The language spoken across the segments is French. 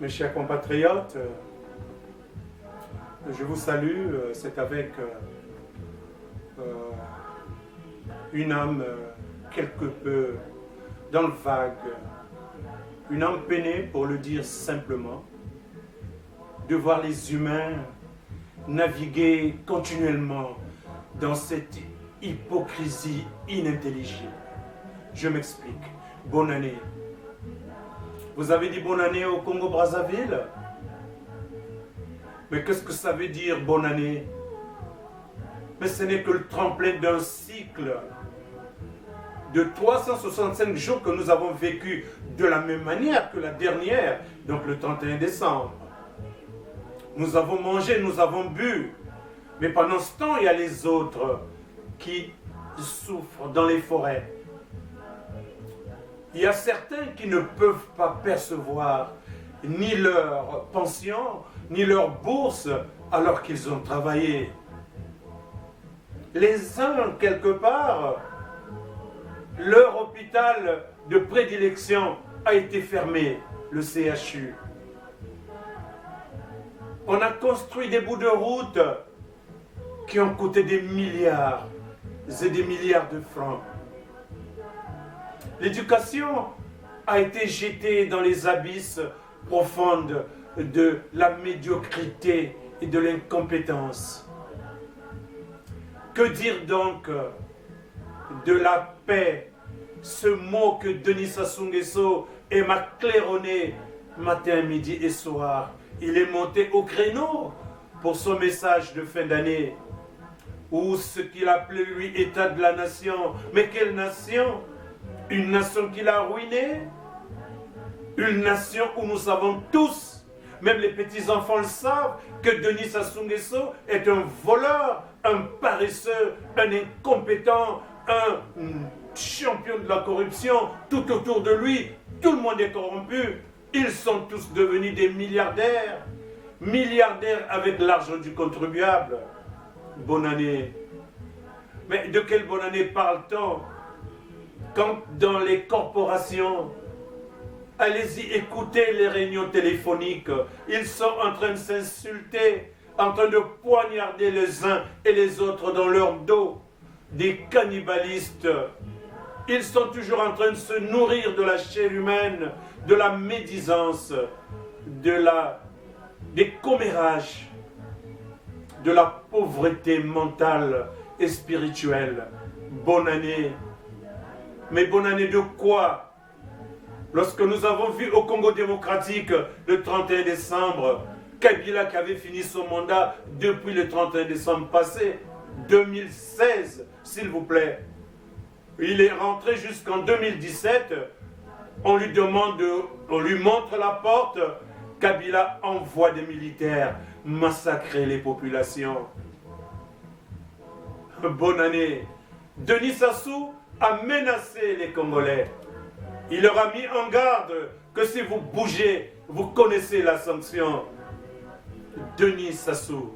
Mes chers compatriotes, je vous salue. C'est avec une âme quelque peu dans le vague, une âme peinée, pour le dire simplement, de voir les humains naviguer continuellement dans cette hypocrisie inintelligible. Je m'explique. Bonne année. Vous avez dit bonne année au Congo-Brazzaville? Mais qu'est-ce que ça veut dire bonne année? Mais ce n'est que le tremplin d'un cycle de 365 jours que nous avons vécu de la même manière que la dernière, donc le 31 décembre. Nous avons mangé, nous avons bu, mais pendant ce temps, il y a les autres qui souffrent dans les forêts. Il y a certains qui ne peuvent pas percevoir ni leur pension, ni leur bourse, alors qu'ils ont travaillé. Les uns, quelque part, leur hôpital de prédilection a été fermé, le CHU. On a construit des bouts de route qui ont coûté des milliards et des milliards de francs. L'éducation a été jetée dans les abysses profondes de la médiocrité et de l'incompétence. Que dire donc de la paix, ce mot que Denis Sassou Nguesso m'a claironné matin, midi et soir? Il est monté au créneau pour son message de fin d'année, ou ce qu'il appelait lui état de la nation. Mais quelle nation? Une nation qu'il a ruinée, une nation où nous savons tous, même les petits-enfants le savent, que Denis Sassou Nguesso est un voleur, un paresseux, un incompétent, un champion de la corruption. Tout autour de lui, tout le monde est corrompu. Ils sont tous devenus des milliardaires, milliardaires avec l'argent du contribuable. Bonne année. Mais de quelle bonne année parle-t-on? Quand dans les corporations, allez-y, écoutez les réunions téléphoniques, ils sont en train de s'insulter, en train de poignarder les uns et les autres dans leur dos, des cannibalistes. Ils sont toujours en train de se nourrir de la chair humaine, de la médisance, des commérages, de la pauvreté mentale et spirituelle. Bonne année. Mais bonne année de quoi? Lorsque nous avons vu au Congo démocratique le 31 décembre, Kabila qui avait fini son mandat depuis le 31 décembre passé, 2016, s'il vous plaît. Il est rentré jusqu'en 2017, on lui montre la porte, Kabila envoie des militaires massacrer les populations. Bonne année. Denis Sassou a menacé les Congolais. Il leur a mis en garde que si vous bougez, vous connaissez la sanction. Denis Sassou,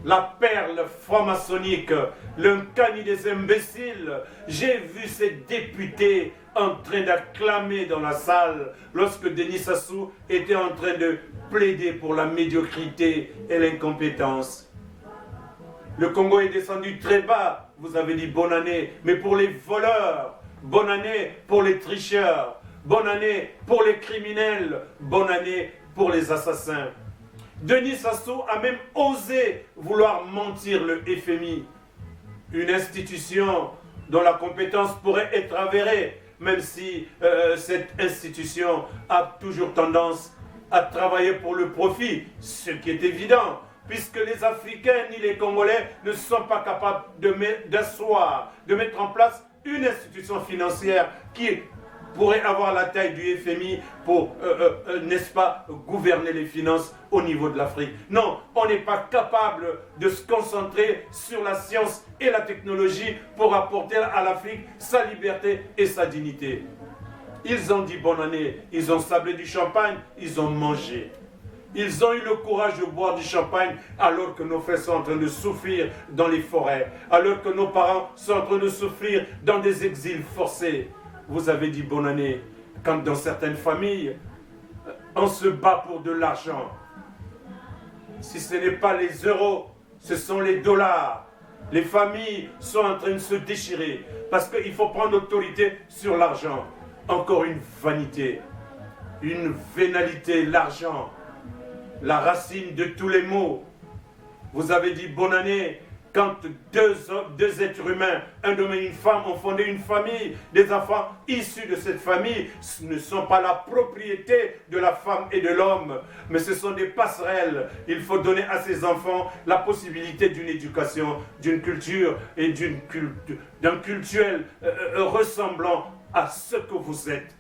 la perle franc-maçonnique, l'incani des imbéciles. J'ai vu ces députés en train d'acclamer dans la salle lorsque Denis Sassou était en train de plaider pour la médiocrité et l'incompétence. Le Congo est descendu très bas, vous avez dit bonne année, mais pour les voleurs, bonne année pour les tricheurs, bonne année pour les criminels, bonne année pour les assassins. Denis Sassou a même osé vouloir mentir le FMI, une institution dont la compétence pourrait être avérée, même si cette institution a toujours tendance à travailler pour le profit, ce qui est évident, puisque les Africains ni les Congolais ne sont pas capables de mettre en place une institution financière qui pourrait avoir la taille du FMI pour, n'est-ce pas, gouverner les finances au niveau de l'Afrique. Non, on n'est pas capable de se concentrer sur la science et la technologie pour apporter à l'Afrique sa liberté et sa dignité. Ils ont dit bonne année, ils ont sablé du champagne, ils ont mangé. Ils ont eu le courage de boire du champagne alors que nos frères sont en train de souffrir dans les forêts, alors que nos parents sont en train de souffrir dans des exils forcés. Vous avez dit bonne année quand dans certaines familles, On se bat pour de l'argent. Si ce n'est pas les euros, ce sont les dollars. Les familles sont en train de se déchirer parce qu'il faut prendre autorité sur l'argent. Encore une vanité, une vénalité, l'argent, la racine de tous les maux. Vous avez dit bonne année quand deux êtres humains, un homme et une femme, ont fondé une famille. Des enfants issus de cette famille ne sont pas la propriété de la femme et de l'homme, mais ce sont des passerelles. Il faut donner à ces enfants la possibilité d'une éducation, d'une culture et d'un cultuel ressemblant à ce que vous êtes,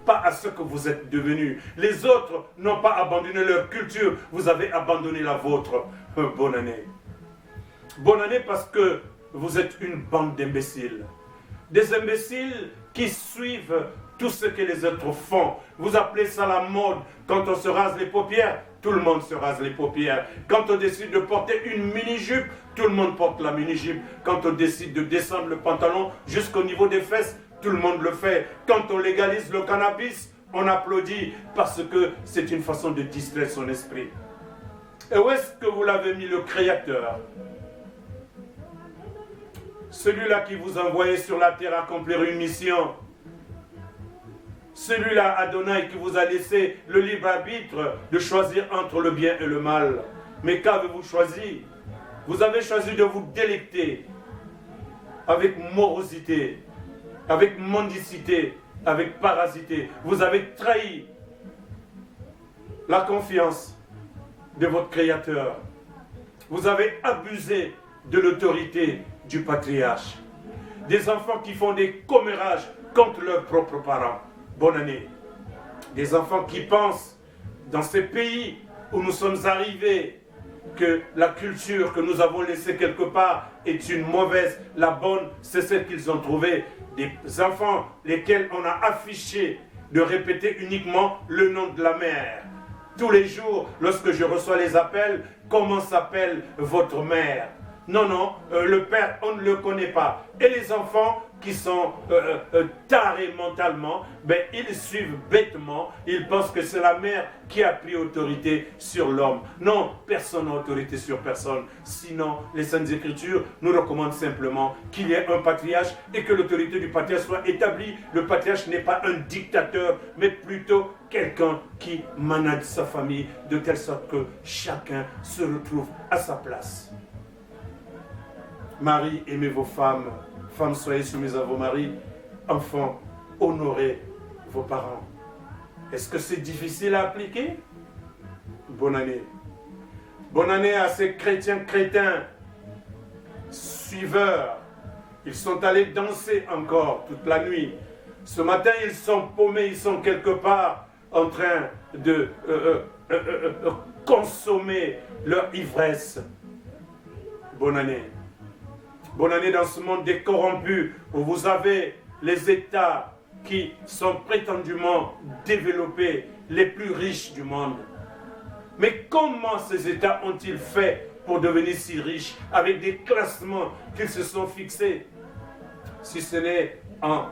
pas à ce que vous êtes devenus. Les autres n'ont pas abandonné leur culture, vous avez abandonné la vôtre. Bonne année. Bonne année parce que vous êtes une bande d'imbéciles. Des imbéciles qui suivent tout ce que les autres font. Vous appelez ça la mode. Quand on se rase les paupières, tout le monde se rase les paupières. Quand on décide de porter une mini-jupe, tout le monde porte la mini-jupe. Quand on décide de descendre le pantalon jusqu'au niveau des fesses, tout le monde le fait. Quand on légalise le cannabis, on applaudit parce que c'est une façon de distraire son esprit. Et où est-ce que vous l'avez mis, le Créateur? Celui-là qui vous a envoyé sur la terre accomplir une mission. Celui-là, Adonai, qui vous a laissé le libre arbitre de choisir entre le bien et le mal. Mais qu'avez-vous choisi? Vous avez choisi de vous délecter avec morosité, avec mendicité, avec parasité. Vous avez trahi la confiance de votre Créateur. Vous avez abusé de l'autorité du patriarche. Des enfants qui font des commérages contre leurs propres parents. Bonne année. Des enfants qui pensent, dans ces pays où nous sommes arrivés, que la culture que nous avons laissée quelque part est une mauvaise. La bonne, c'est celle qu'ils ont trouvée. Des enfants lesquels on a affiché de répéter uniquement le nom de la mère. Tous les jours, lorsque je reçois les appels, comment s'appelle votre mère? Non, non, le père, on ne le connaît pas. Et les enfants qui sont tarés mentalement, ben, ils suivent bêtement, ils pensent que c'est la mère qui a pris autorité sur l'homme. Non, personne n'a autorité sur personne. Sinon, les Saintes Écritures nous recommandent simplement qu'il y ait un patriarche et que l'autorité du patriarche soit établie. Le patriarche n'est pas un dictateur, mais plutôt quelqu'un qui manage sa famille de telle sorte que chacun se retrouve à sa place. Marie, aimez vos femmes. Femmes, soyez soumises à vos maris. Enfants, honorez vos parents. Est-ce que c'est difficile à appliquer? Bonne année. Bonne année à ces chrétiens crétins, suiveurs. Ils sont allés danser encore toute la nuit. Ce matin, ils sont paumés, ils sont quelque part en train de consommer leur ivresse. Bonne année. Bonne année dans ce monde des corrompus où vous avez les États qui sont prétendument développés, les plus riches du monde. Mais comment ces États ont-ils fait pour devenir si riches avec des classements qu'ils se sont fixés? Si ce n'est en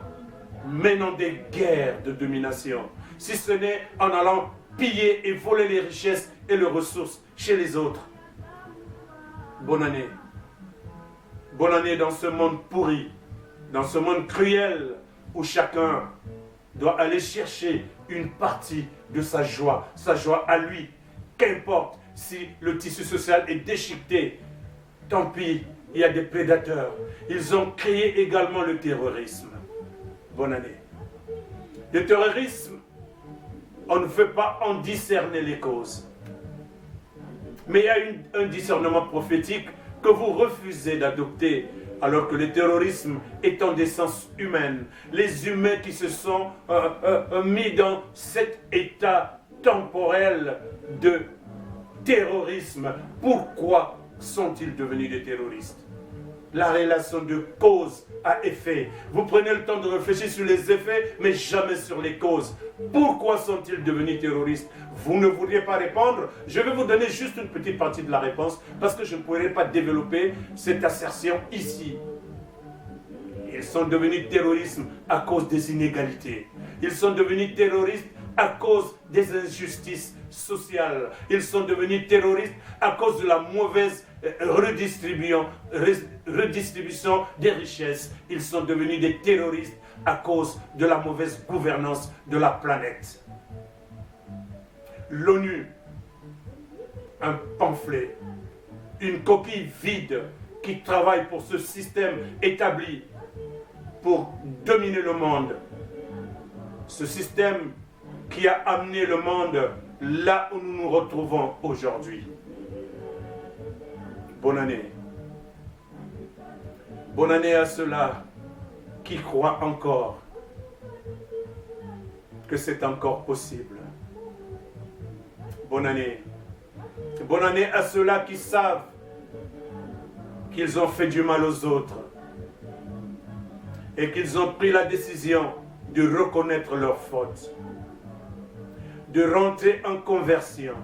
menant des guerres de domination, si ce n'est en allant piller et voler les richesses et les ressources chez les autres. Bonne année. Bonne année dans ce monde pourri, dans ce monde cruel où chacun doit aller chercher une partie de sa joie à lui. Qu'importe si le tissu social est déchiqueté, tant pis, il y a des prédateurs. Ils ont créé également le terrorisme. Bonne année. Le terrorisme, on ne veut pas en discerner les causes. Mais il y a un discernement prophétique que vous refusez d'adopter, alors que le terrorisme est en essence humaine. Les humains qui se sont mis dans cet état temporel de terrorisme, pourquoi sont-ils devenus des terroristes? La relation de cause à effet. Vous prenez le temps de réfléchir sur les effets, mais jamais sur les causes. Pourquoi sont-ils devenus terroristes? Vous ne voudriez pas répondre? Je vais vous donner juste une petite partie de la réponse, parce que je ne pourrai pas développer cette assertion ici. Ils sont devenus terroristes à cause des inégalités. Ils sont devenus terroristes à cause des injustices sociales. Ils sont devenus terroristes à cause de la mauvaise redistribution des richesses. Ils sont devenus des terroristes à cause de la mauvaise gouvernance de la planète. L'ONU, un pamphlet, une coquille vide qui travaille pour ce système établi pour dominer le monde. Ce système qui a amené le monde là où nous nous retrouvons aujourd'hui. Bonne année. Bonne année à ceux-là qui croient encore que c'est encore possible. Bonne année. Bonne année à ceux-là qui savent qu'ils ont fait du mal aux autres et qu'ils ont pris la décision de reconnaître leurs fautes, de rentrer en conversion.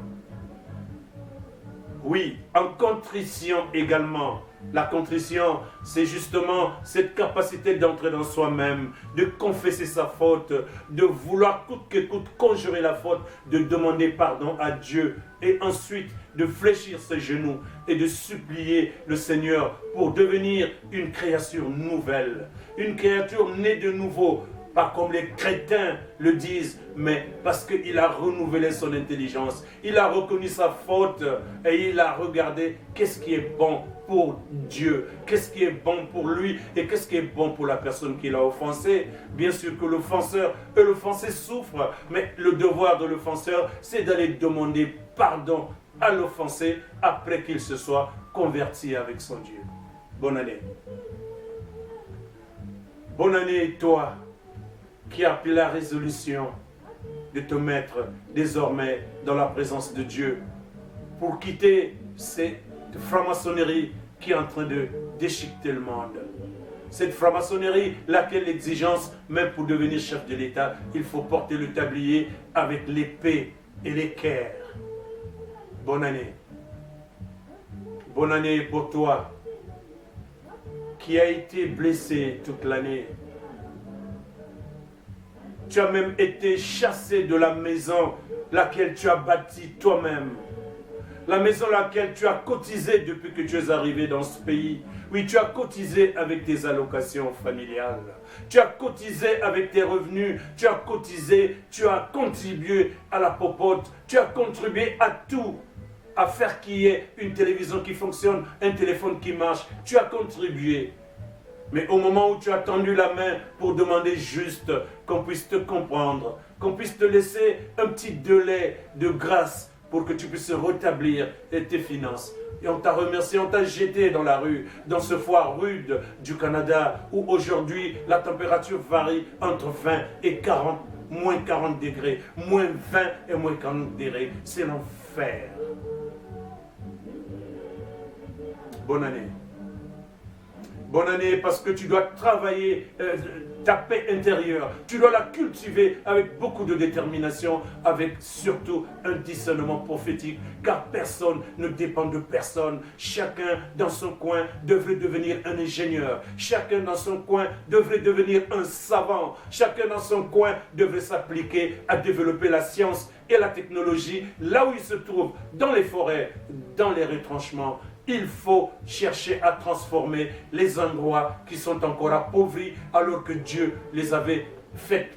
Oui, en contrition également. La contrition, c'est justement cette capacité d'entrer dans soi-même, de confesser sa faute, de vouloir coûte que coûte conjurer la faute, de demander pardon à Dieu et ensuite de fléchir ses genoux et de supplier le Seigneur pour devenir une créature nouvelle, une créature née de nouveau. Pas comme les crétins le disent, mais parce qu'il a renouvelé son intelligence. Il a reconnu sa faute et il a regardé qu'est-ce qui est bon pour Dieu, qu'est-ce qui est bon pour lui et qu'est-ce qui est bon pour la personne qu'il a offensée. Bien sûr que l'offenseur et l'offensé souffrent, mais le devoir de l'offenseur, c'est d'aller demander pardon à l'offensé après qu'il se soit converti avec son Dieu. Bonne année. Bonne année, toi qui a pris la résolution de te mettre désormais dans la présence de Dieu pour quitter cette franc-maçonnerie qui est en train de déchiqueter le monde. Cette franc-maçonnerie, laquelle l'exigence, même pour devenir chef de l'État, il faut porter le tablier avec l'épée et l'équerre. Bonne année. Bonne année pour toi qui a été blessé toute l'année. Tu as même été chassé de la maison laquelle tu as bâtie toi-même. La maison laquelle tu as cotisé depuis que tu es arrivé dans ce pays. Oui, tu as cotisé avec tes allocations familiales. Tu as cotisé avec tes revenus. Tu as cotisé, tu as contribué à la popote. Tu as contribué à tout. À faire qu'il y ait une télévision qui fonctionne, un téléphone qui marche. Tu as contribué. Mais au moment où tu as tendu la main pour demander juste qu'on puisse te comprendre, qu'on puisse te laisser un petit délai de grâce pour que tu puisses rétablir tes finances. Et on t'a remercié, on t'a jeté dans la rue, dans ce foire rude du Canada où aujourd'hui la température varie entre 20 et 40, moins 40 degrés, moins 20 et moins 40 degrés. C'est l'enfer. Bonne année. Bonne année parce que tu dois travailler ta paix intérieure. Tu dois la cultiver avec beaucoup de détermination, avec surtout un discernement prophétique. Car personne ne dépend de personne. Chacun dans son coin devrait devenir un ingénieur. Chacun dans son coin devrait devenir un savant. Chacun dans son coin devrait s'appliquer à développer la science et la technologie là où il se trouve, dans les forêts, dans les retranchements. Il faut chercher à transformer les endroits qui sont encore appauvris alors que Dieu les avait fait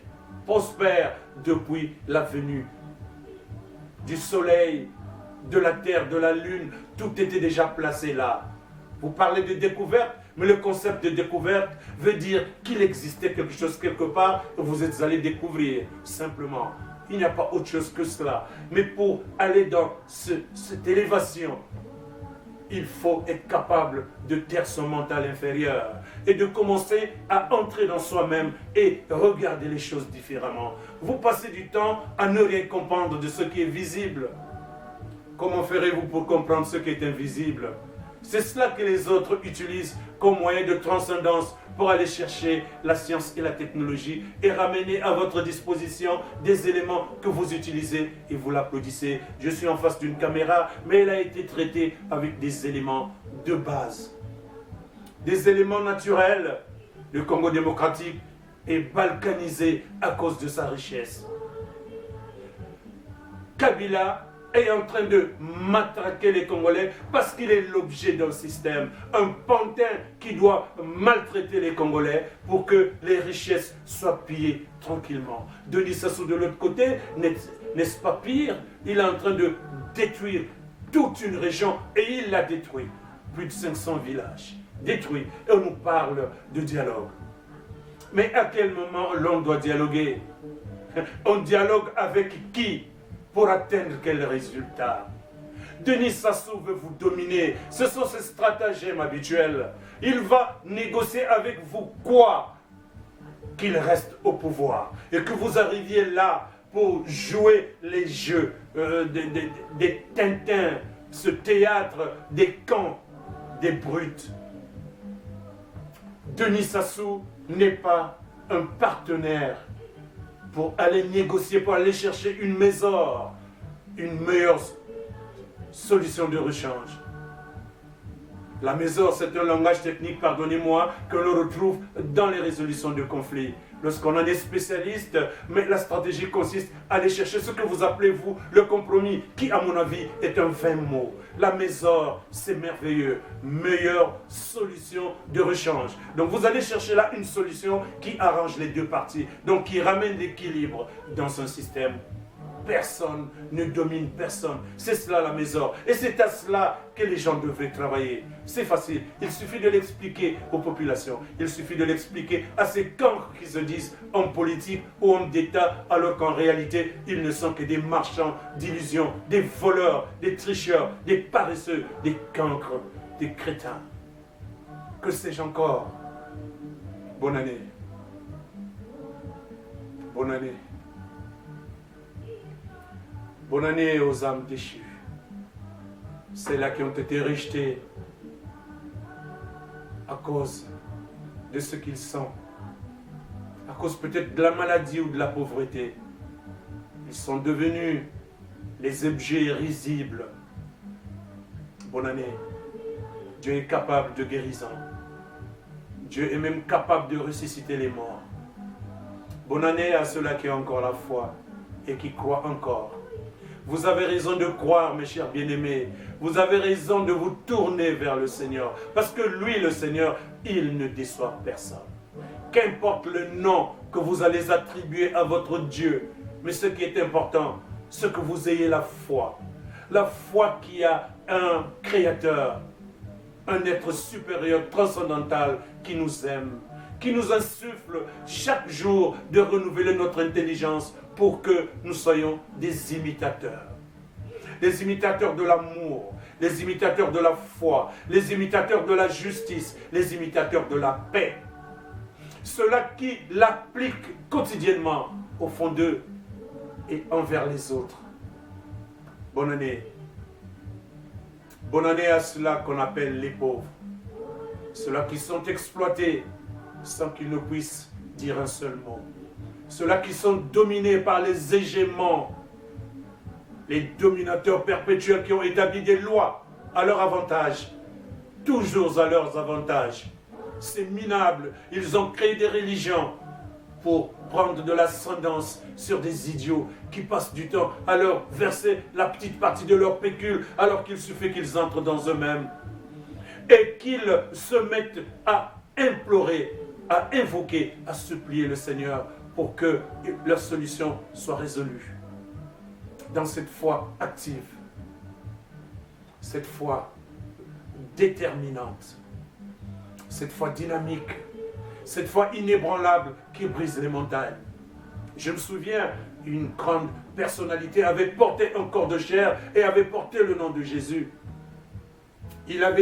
prospères depuis la venue du soleil, de la terre, de la lune. Tout était déjà placé là. Vous parlez de découverte, mais le concept de découverte veut dire qu'il existait quelque chose quelque part et vous êtes allé découvrir simplement. Il n'y a pas autre chose que cela. Mais pour aller dans cette élévation, il faut être capable de taire son mental inférieur et de commencer à entrer dans soi-même et regarder les choses différemment. Vous passez du temps à ne rien comprendre de ce qui est visible. Comment ferez-vous pour comprendre ce qui est invisible? C'est cela que les autres utilisent comme moyen de transcendance pour aller chercher la science et la technologie et ramener à votre disposition des éléments que vous utilisez et vous l'applaudissez. Je suis en face d'une caméra, mais elle a été traitée avec des éléments de base. Des éléments naturels. Le Congo démocratique est balkanisé à cause de sa richesse. Kabila est en train de matraquer les Congolais parce qu'il est l'objet d'un système, un pantin qui doit maltraiter les Congolais pour que les richesses soient pillées tranquillement. Denis Sassou de l'autre côté, n'est-ce pas pire? Il est en train de détruire toute une région et il l'a détruit. Plus de 500 villages détruits. Et on nous parle de dialogue. Mais à quel moment l'on doit dialoguer? On dialogue avec qui pour atteindre quel résultat? Denis Sassou veut vous dominer. Ce sont ses stratagèmes habituels. Il va négocier avec vous quoi? Qu'il reste au pouvoir. Et que vous arriviez là pour jouer les jeux des Tintins, ce théâtre des camps, des brutes. Denis Sassou n'est pas un partenaire pour aller négocier, pour aller chercher une meilleure solution de rechange. La mesure, c'est un langage technique, pardonnez-moi, que l'on retrouve dans les résolutions de conflits. Lorsqu'on en est spécialiste, mais la stratégie consiste à aller chercher ce que vous appelez, vous, le compromis, qui, à mon avis, est un vain mot. La mesure, c'est merveilleux. Meilleure solution de rechange. Donc, vous allez chercher là une solution qui arrange les deux parties, donc qui ramène l'équilibre dans un système. Personne ne domine personne. C'est cela la mesure. Et c'est à cela que les gens devraient travailler. C'est facile. Il suffit de l'expliquer aux populations. Il suffit de l'expliquer à ces cancres qui se disent hommes politiques ou hommes d'État, alors qu'en réalité, ils ne sont que des marchands d'illusions, des voleurs, des tricheurs, des paresseux, des cancres, des crétins. Que sais-je encore? Bonne année. Bonne année. Bonne année aux âmes déchues, celles-là qui ont été rejetées à cause de ce qu'ils sont, à cause peut-être de la maladie ou de la pauvreté. Ils sont devenus les objets risibles. Bonne année. Dieu est capable de guérison. Dieu est même capable de ressusciter les morts. Bonne année à ceux-là qui ont encore la foi et qui croient encore. Vous avez raison de croire, mes chers bien-aimés. Vous avez raison de vous tourner vers le Seigneur. Parce que lui, le Seigneur, il ne déçoit personne. Qu'importe le nom que vous allez attribuer à votre Dieu. Mais ce qui est important, c'est que vous ayez la foi. La foi qui a un Créateur, un être supérieur, transcendantal, qui nous aime, qui nous insuffle chaque jour de renouveler notre intelligence pour que nous soyons des imitateurs. Les imitateurs de l'amour, les imitateurs de la foi, les imitateurs de la justice, les imitateurs de la paix. Ceux-là qui l'appliquent quotidiennement au fond d'eux et envers les autres. Bonne année. Bonne année à ceux-là qu'on appelle les pauvres. Ceux-là qui sont exploités sans qu'ils ne puissent dire un seul mot. Ceux-là qui sont dominés par les hégémons, les dominateurs perpétuels qui ont établi des lois à leur avantage, toujours à leur avantage. C'est minable. Ils ont créé des religions pour prendre de l'ascendance sur des idiots qui passent du temps à leur verser la petite partie de leur pécule alors qu'il suffit qu'ils entrent dans eux-mêmes et qu'ils se mettent à implorer, à invoquer, à supplier le Seigneur pour que leur solution soit résolue. Dans cette foi active, cette foi déterminante, cette foi dynamique, cette foi inébranlable qui brise les montagnes. Je me souviens, une grande personnalité avait porté un corps de chair et avait porté le nom de Jésus. Il avait